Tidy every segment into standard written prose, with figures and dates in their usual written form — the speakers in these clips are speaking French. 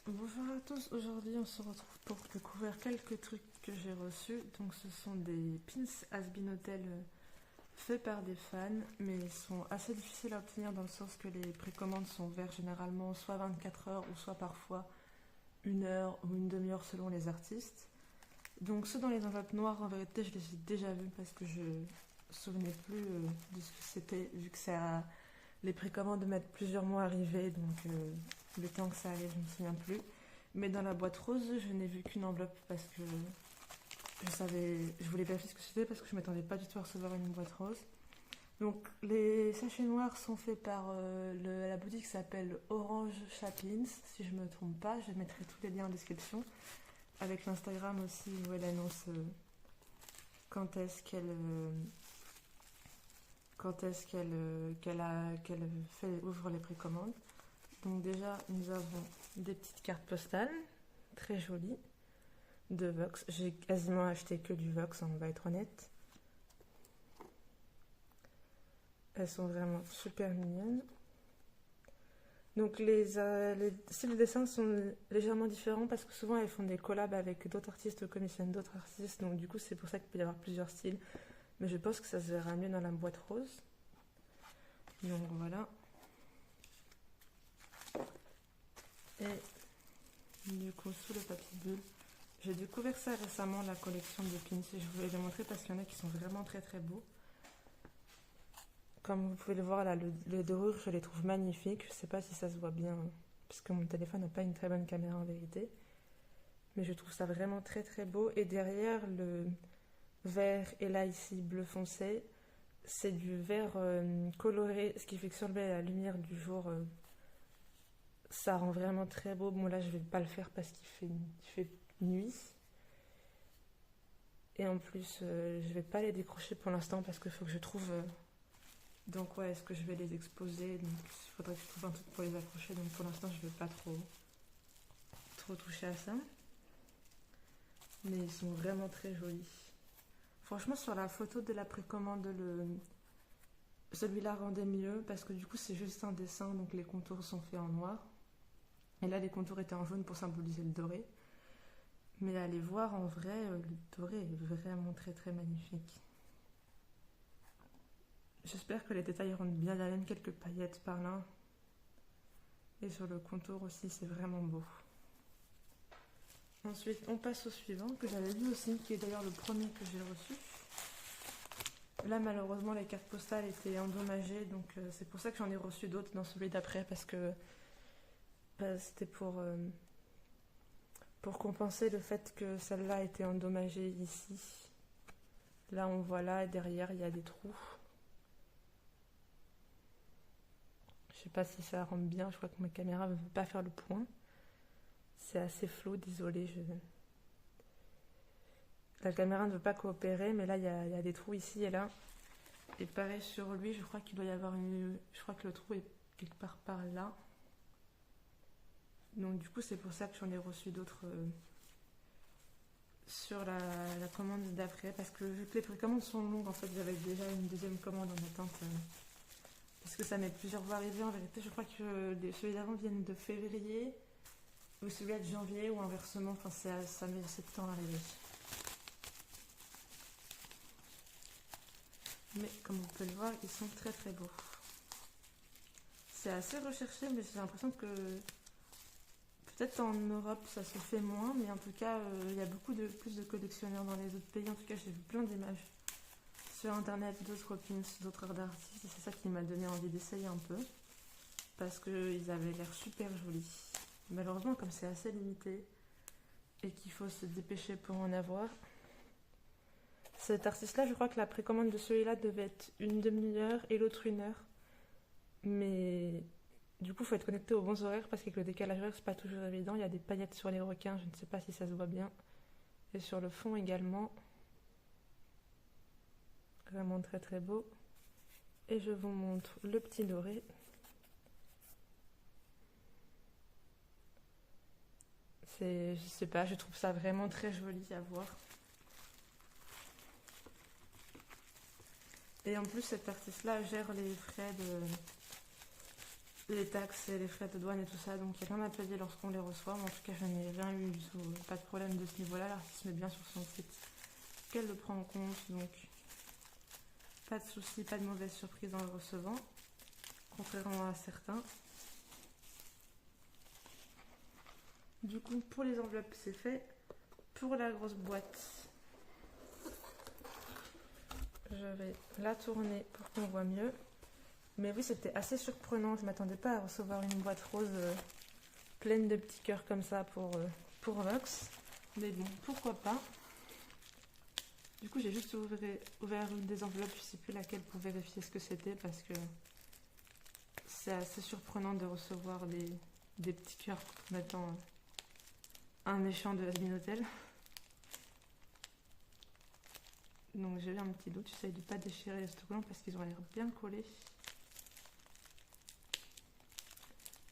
Bonjour à tous, aujourd'hui on se retrouve pour découvrir quelques trucs que j'ai reçus. Donc ce sont des pins Has-Been Hotel faits par des fans, mais ils sont assez difficiles à obtenir dans le sens que les précommandes sont vers généralement soit 24 heures ou soit parfois 1 heure ou une demi-heure selon les artistes. Donc ceux dans les enveloppes noires, en vérité je les ai déjà vus parce que je me souvenais plus de ce que c'était, vu que les précommandes mettent plusieurs mois à arriver, donc le temps que ça arrive, je ne me souviens plus. Mais dans la boîte rose, je n'ai vu qu'une enveloppe parce que je voulais vérifier ce que c'était parce que je ne m'attendais pas du tout à recevoir une boîte rose. Donc les sachets noirs sont faits par la boutique qui s'appelle Orange Chaplins, si je ne me trompe pas. Je mettrai tous les liens en description, avec l'Instagram aussi où elle annonce quand est-ce qu'elle ouvre les précommandes. Donc déjà, nous avons des petites cartes postales, très jolies, de Vox. J'ai quasiment acheté que du Vox, on va être honnête. Elles sont vraiment super mignonnes. Donc les styles de dessin sont légèrement différents parce que souvent elles font des collabs avec d'autres artistes, commissionnent d'autres artistes. Donc du coup c'est pour ça qu'il peut y avoir plusieurs styles. Mais je pense que ça se verra mieux dans la boîte rose. Donc voilà. Et du coup, sous le papier bulle, j'ai découvert ça récemment, la collection de pins, et je voulais les montrer parce qu'il y en a qui sont vraiment très très beaux. Comme vous pouvez le voir là, les dorures, je les trouve magnifiques. Je sais pas si ça se voit bien, parce que mon téléphone n'a pas une très bonne caméra en vérité. Mais je trouve ça vraiment très très beau. Et derrière le vert, et là ici bleu foncé, c'est du vert coloré, ce qui fait que sur la lumière du jour, ça rend vraiment très beau. Bon là je vais pas le faire parce qu'il fait nuit. Et en plus je vais pas les décrocher pour l'instant parce qu'il faut que je trouve... Donc ouais, est-ce que je vais les exposer? Donc il faudrait que je trouve un truc pour les accrocher. Donc pour l'instant je vais pas trop toucher à ça. Mais ils sont vraiment très jolis. Franchement sur la photo de la précommande, celui-là rendait mieux parce que du coup c'est juste un dessin, donc les contours sont faits en noir. Et là les contours étaient en jaune pour symboliser le doré. Mais allez voir en vrai, le doré est vraiment très très magnifique. J'espère que les détails rendent bien la laine, quelques paillettes par là. Et sur le contour aussi, c'est vraiment beau. Ensuite, on passe au suivant, que j'avais vu aussi, qui est d'ailleurs le premier que j'ai reçu. Là, malheureusement, les cartes postales étaient endommagées, donc c'est pour ça que j'en ai reçu d'autres dans celui d'après, parce que c'était pour compenser le fait que celle-là était endommagée ici. Là, on voit là, et derrière, il y a des trous. Je sais pas si ça rend bien, je crois que ma caméra ne veut pas faire le point. C'est assez flou, désolé. La caméra ne veut pas coopérer, mais là il y a des trous ici et là. Et pareil sur lui, je crois qu'il doit y avoir Je crois que le trou est quelque part par là. Donc du coup c'est pour ça que j'en ai reçu d'autres sur la commande d'après. Parce que vu que les précommandes sont longues, en fait j'avais déjà une deuxième commande en attente. Parce que ça met plusieurs mois à arriver en vérité. Je crois que ceux d'avant viennent de février, ou celui-là de janvier, ou inversement. Enfin, ça met 7 temps à arriver. Mais comme vous pouvez le voir, ils sont très très beaux. C'est assez recherché, mais j'ai l'impression que peut-être en Europe ça se fait moins, mais en tout cas il y a plus de collectionneurs dans les autres pays. En tout cas, j'ai vu plein d'images sur internet, d'autres pins, d'autres art d'artistes, et c'est ça qui m'a donné envie d'essayer un peu, parce qu'ils avaient l'air super jolis. Malheureusement, comme c'est assez limité et qu'il faut se dépêcher pour en avoir, cet artiste-là, je crois que la précommande de celui-là devait être une demi-heure et l'autre 1 heure. Mais du coup, il faut être connecté aux bons horaires parce qu'avec le décalage horaire, c'est pas toujours évident. Il y a des paillettes sur les requins, je ne sais pas si ça se voit bien. Et sur le fond également. Vraiment très très beau. Et je vous montre le petit doré. Je sais pas, je trouve ça vraiment très joli à voir. Et en plus, cet artiste-là gère les frais les taxes et les frais de douane et tout ça, donc il n'y a rien à payer lorsqu'on les reçoit. Mais en tout cas, je n'ai rien eu du tout, pas de problème de ce niveau-là. L'artiste met bien sur son site qu'elle le prend en compte, donc pas de soucis, pas de mauvaise surprise en le recevant, contrairement à certains. Du coup, pour les enveloppes, c'est fait. Pour la grosse boîte, je vais la tourner pour qu'on voit mieux. Mais oui, c'était assez surprenant. Je ne m'attendais pas à recevoir une boîte rose pleine de petits cœurs comme ça pour Vox. Mais bon, pourquoi pas. Du coup, j'ai juste ouvert une des enveloppes. Je ne sais plus laquelle pour vérifier ce que c'était parce que c'est assez surprenant de recevoir des petits cœurs en mettant un méchant de Hasbin Hotel. Donc j'ai eu un petit doute. J'essaye de ne pas déchirer les autocollants parce qu'ils ont l'air bien collés.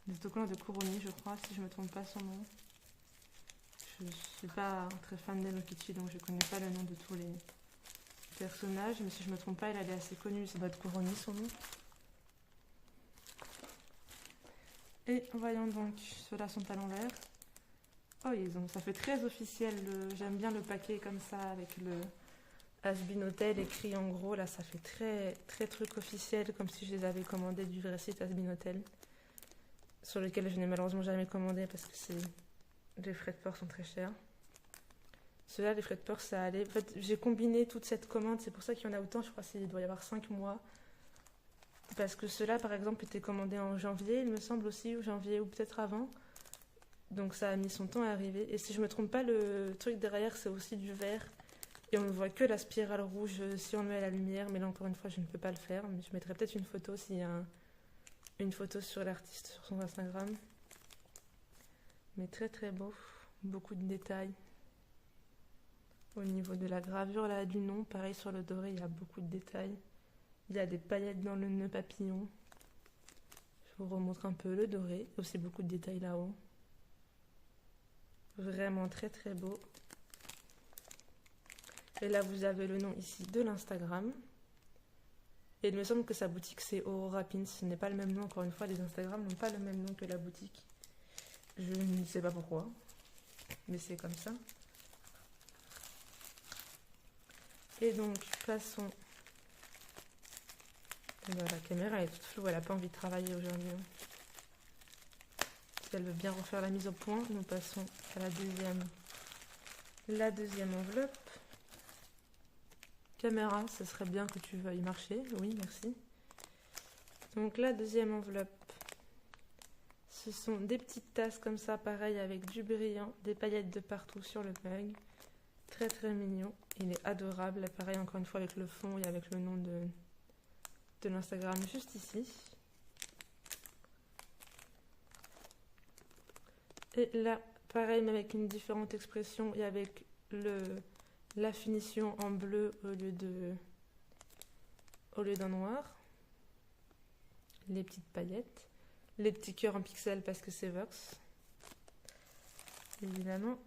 Les autocollants de Kurumi, je crois, si je ne me trompe pas son nom. Je ne suis pas très fan d'Hello Kitty, donc je ne connais pas le nom de tous les personnages. Mais si je ne me trompe pas, elle est assez connue. Ça doit être Kurumi, son nom. Et voyons donc, ceux-là sont à l'envers. Oh, ça fait très officiel. J'aime bien le paquet comme ça, avec le Hasbin Hotel écrit en gros. Là, ça fait très, très truc officiel, comme si je les avais commandés du vrai site Hasbin Hotel, sur lequel je n'ai malheureusement jamais commandé parce que les frais de port sont très chers. Ceux-là, les frais de port, ça allait. En fait, j'ai combiné toute cette commande, c'est pour ça qu'il y en a autant. Je crois qu'il doit y avoir 5 mois. Parce que ceux-là, par exemple, étaient commandés en janvier, il me semble aussi, ou janvier, ou peut-être avant. Donc ça a mis son temps à arriver. Et si je me trompe pas, le truc derrière, c'est aussi du vert. Et on ne voit que la spirale rouge si on met la lumière. Mais là, encore une fois, je ne peux pas le faire. Mais je mettrai peut-être une photo s'il y a une photo sur l'artiste, sur son Instagram. Mais très très beau. Beaucoup de détails. Au niveau de la gravure là, du nom, pareil sur le doré, il y a beaucoup de détails. Il y a des paillettes dans le nœud papillon. Je vous remontre un peu le doré. Aussi beaucoup de détails là-haut. Vraiment très très beau. Et là vous avez le nom ici de l'Instagram. Et il me semble que sa boutique c'est Aurora Pins. Ce n'est pas le même nom, encore une fois, les Instagrams n'ont pas le même nom que la boutique. Je ne sais pas pourquoi, mais c'est comme ça. Et donc passons. La caméra elle est toute floue, elle n'a pas envie de travailler aujourd'hui. Si elle veut bien refaire la mise au point, nous passons à la deuxième enveloppe. Caméra, ce serait bien que tu veuilles marcher. Oui, merci. Donc la deuxième enveloppe, ce sont des petites tasses comme ça, pareil, avec du brillant, des paillettes de partout sur le mug. Très très mignon. Il est adorable. Pareil, encore une fois, avec le fond et avec le nom de l'Instagram juste ici. Et là, pareil, mais avec une différente expression et avec la finition en bleu au lieu d'un noir. Les petites paillettes. Les petits cœurs en pixels parce que c'est Vox. Évidemment.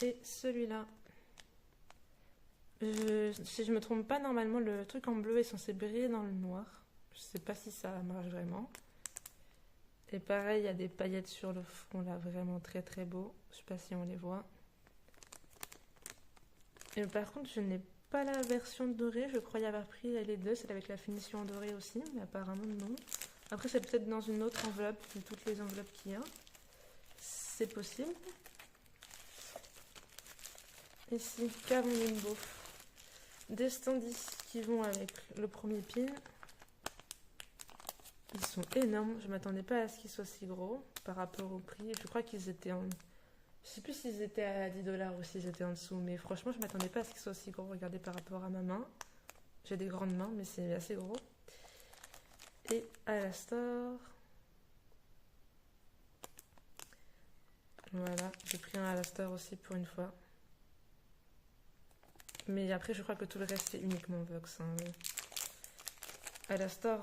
Et celui-là. Si je me trompe pas, normalement, le truc en bleu est censé briller dans le noir. Je sais pas si ça marche vraiment. Et pareil, il y a des paillettes sur le fond là, vraiment très très beau. Je sais pas si on les voit. Et par contre, je n'ai pas la version dorée. Je croyais avoir pris les deux, celle avec la finition en doré aussi, mais apparemment non. Après, c'est peut-être dans une autre enveloppe, de toutes les enveloppes qu'il y a. C'est possible. Ici, qu'avons-nous de beau? Des standees qui vont avec le premier pin. Ils sont énormes. Je m'attendais pas à ce qu'ils soient si gros par rapport au prix. Je crois qu'ils étaient en... Je sais plus s'ils étaient à 10 $ ou s'ils étaient en dessous. Mais franchement, je m'attendais pas à ce qu'ils soient si gros. Regardez par rapport à ma main. J'ai des grandes mains, mais c'est assez gros. Et Alastor. Voilà, j'ai pris un Alastor aussi pour une fois. Mais après, je crois que tout le reste, c'est uniquement Vox. Hein. Alastor,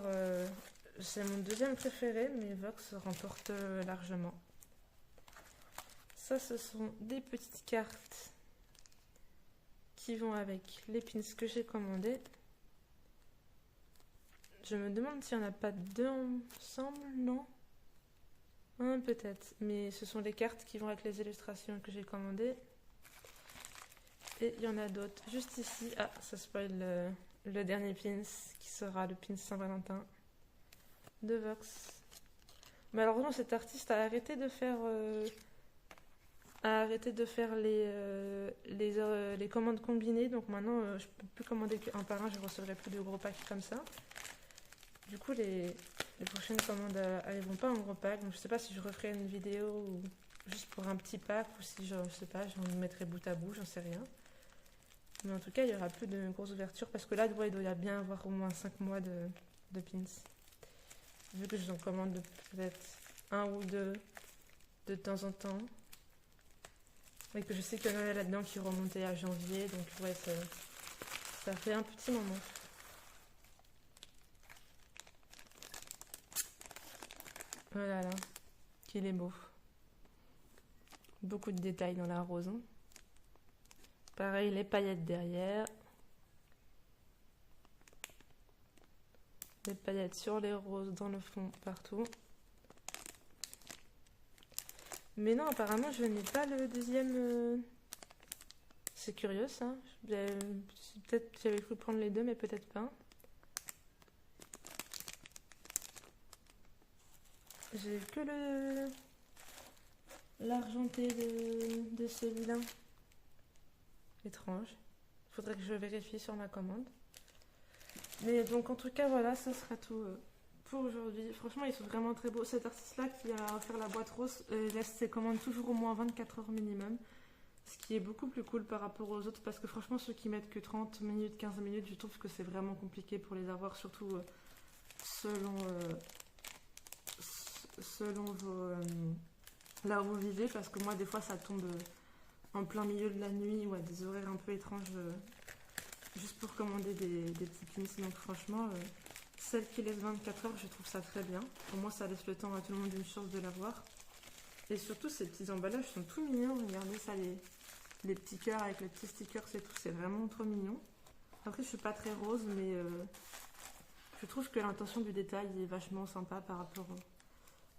c'est mon deuxième préféré, mais Vox remporte largement. Ça, ce sont des petites cartes qui vont avec les pins que j'ai commandés. Je me demande s'il n'y en a pas deux ensemble, non? Peut-être, mais ce sont les cartes qui vont avec les illustrations que j'ai commandées. Et il y en a d'autres. Juste ici, ça spoil le dernier pins, qui sera le pins Saint-Valentin de Vox. Malheureusement, cet artiste a arrêté de faire, les commandes combinées. Donc maintenant, je peux plus commander qu'un par un, je ne recevrai plus de gros packs comme ça. Du coup, les prochaines commandes n'arriveront pas en gros pack. Donc je sais pas si je referai une vidéo ou juste pour un petit pack, ou si je sais pas, j'en mettrai bout à bout, j'en sais rien. Mais en tout cas, il n'y aura plus de grosses ouvertures parce que là, il doit y bien avoir au moins 5 mois de pins. Vu que j'en commande peut-être 1 ou 2 de temps en temps. Et que je sais qu'il y en a là-dedans qui remontaient à janvier. Donc ouais, ça fait un petit moment. Voilà, là, qu'il est beau. Beaucoup de détails dans la rose. Hein. Pareil, les paillettes derrière. Les paillettes sur les roses, dans le fond, partout. Mais non, apparemment, je n'ai pas le deuxième... C'est curieux, ça. Peut-être j'avais cru prendre les deux, mais peut-être pas. J'ai que l'argenté de celui-là. Étrange. Faudrait que je vérifie sur ma commande. Mais donc en tout cas voilà, ça sera tout pour aujourd'hui. Franchement ils sont vraiment très beaux. Cet artiste-là qui a offert la boîte rose laisse ses commandes toujours au moins 24 heures minimum. Ce qui est beaucoup plus cool par rapport aux autres parce que franchement ceux qui mettent que 30 minutes, 15 minutes, je trouve que c'est vraiment compliqué pour les avoir, surtout selon là où vous vivez, parce que moi des fois ça tombe en plein milieu de la nuit ou à des horaires un peu étranges juste pour commander des petits pins. Donc franchement celle qui laisse 24 heures, je trouve ça très bien. Pour moi ça laisse le temps à tout le monde une chance de l'avoir. Et surtout ces petits emballages sont tout mignons. Regardez ça, les petits cœurs avec les petits stickers et tout, c'est vraiment trop mignon. Après je suis pas très rose, mais je trouve que l'intention du détail est vachement sympa par rapport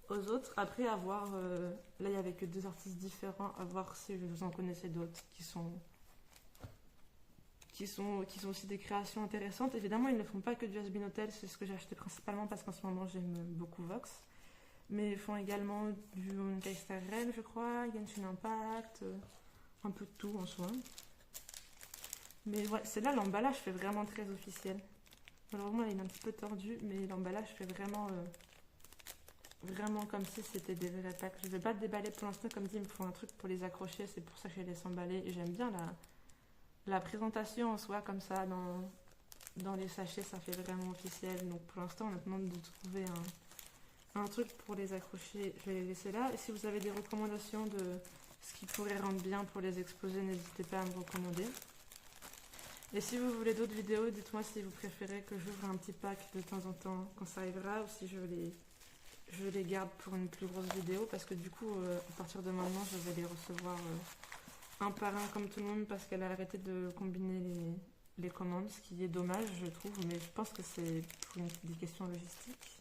aux autres. Après à voir, là il n'y avait que 2 artistes différents, à voir si vous en connaissez d'autres qui sont aussi des créations intéressantes. Évidemment ils ne font pas que du Has-Been Hotel, c'est ce que j'ai acheté principalement parce qu'en ce moment j'aime beaucoup Vox. Mais ils font également du Honkai Star Rail, je crois, Genshin Impact, un peu de tout en soi. Mais ouais, c'est là l'emballage fait vraiment très officiel. Malheureusement il est un petit peu tordu, mais l'emballage fait vraiment comme si c'était des vrais packs. Je ne vais pas le déballer pour l'instant, comme dit, il me faut un truc pour les accrocher, c'est pour ça que je les laisse emballer. Et j'aime bien la présentation en soi, comme ça, dans les sachets, ça fait vraiment officiel. Donc pour l'instant, on a demandé de trouver un truc pour les accrocher, je vais les laisser là. Et si vous avez des recommandations de ce qui pourrait rendre bien pour les exposer, n'hésitez pas à me recommander. Et si vous voulez d'autres vidéos, dites-moi si vous préférez que j'ouvre un petit pack de temps en temps quand ça arrivera, ou si je les garde pour une plus grosse vidéo, parce que du coup, à partir de maintenant, je vais les recevoir un par un comme tout le monde, parce qu'elle a arrêté de combiner les commandes, ce qui est dommage, je trouve, mais je pense que c'est pour des questions logistiques.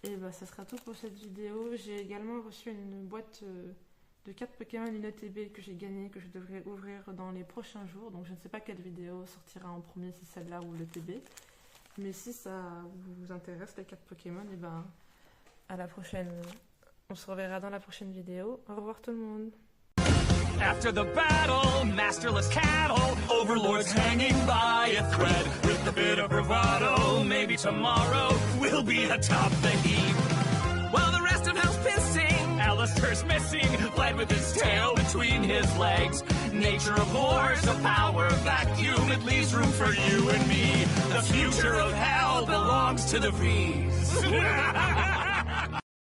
Et bah, ça sera tout pour cette vidéo. J'ai également reçu une boîte de cartes Pokémon UNETB que j'ai gagnée, que je devrais ouvrir dans les prochains jours. Donc je ne sais pas quelle vidéo sortira en premier, si celle-là ou le TB. Mais si ça vous intéresse, les cartes Pokémon, et ben à la prochaine. On se reverra dans la prochaine vidéo. Au revoir tout le monde. After the battle, masterless cattle, overlords hanging by a thread. With a bit of bravado, maybe tomorrow we'll be atop the heap. While the rest of hell's pissing, Alistair's missing, fled with his tail between his legs. Nature abhors a power vacuum, it leaves room for you and me. The future of hell belongs to the V's.